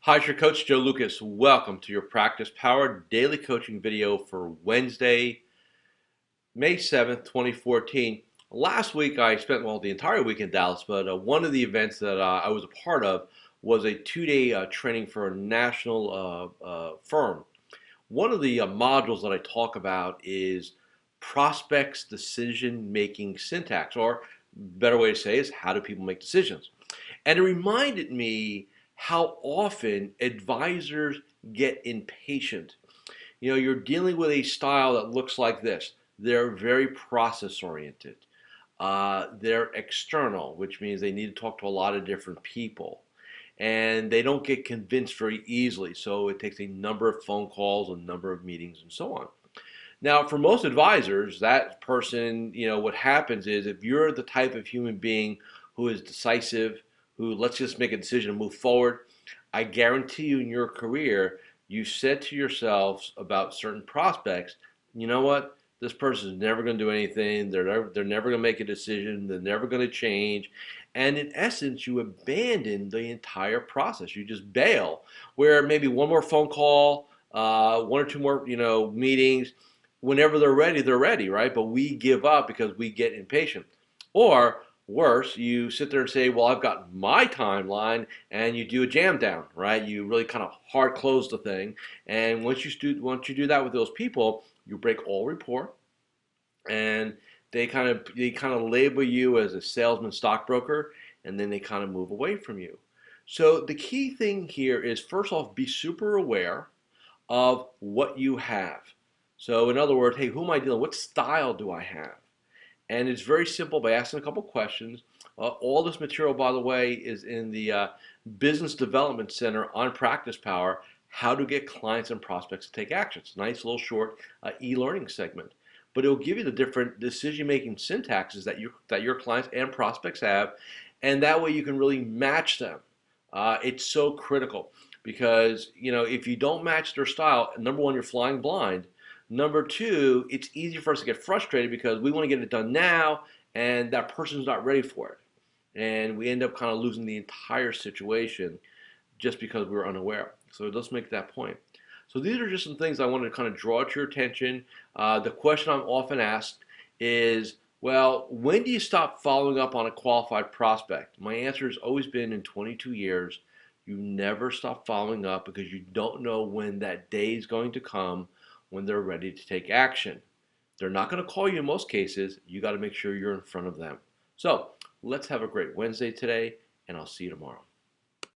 Hi, it's your coach Joe Lucas. Welcome to your Practice Power daily coaching video for Wednesday, May 7th, 2014. Last week I spent, the entire week in Dallas, but one of the events that I was a part of was a 2-day training for a national firm. One of the modules that I talk about is prospects decision making syntax, or better way to say is how do people make decisions. And it reminded me how often advisors get impatient. You're dealing with a style that looks like this. They're very process oriented. They're external, which means they need to talk to a lot of different people. And they don't get convinced very easily. So it takes a number of phone calls, a number of meetings, and so on. Now, for most advisors, that person, what happens is if you're the type of human being who is decisive, who let's just make a decision and move forward, I guarantee you in your career, you said to yourselves about certain prospects, you know what? This person is never going to do anything. They're never going to make a decision. They're never going to change. And in essence, you abandon the entire process. You just bail. Where maybe one more phone call, one or two more, meetings, whenever they're ready, right? But we give up because we get impatient. Or worse, you sit there and say, well, I've got my timeline, and you do a jam down, right? You really kind of hard close the thing. And once you do that with those people, you break all rapport, and they kind of label you as a salesman stockbroker, and then they kind of move away from you. So the key thing here is, first off, be super aware of what you have. So in other words, hey, who am I dealing with? What style do I have? And it's very simple by asking a couple questions. All this material, by the way, is in the Business Development Center on Practice Power, how to get clients and prospects to take action. It's a nice little short e-learning segment. But it'll give you the different decision-making syntaxes that your clients and prospects have, and that way you can really match them. It's so critical because if you don't match their style, number one, you're flying blind. Number two, it's easy for us to get frustrated because we want to get it done now, and that person's not ready for it. And we end up kind of losing the entire situation just because we were unaware. So let's make that point. So these are just some things I wanted to kind of draw to your attention. The question I'm often asked is, well, when do you stop following up on a qualified prospect? My answer has always been, in 22 years, you never stop following up because you don't know when that day is going to come when they're ready to take action. They're not going to call you in most cases. You got to make sure you're in front of them. So let's have a great Wednesday today, and I'll see you tomorrow.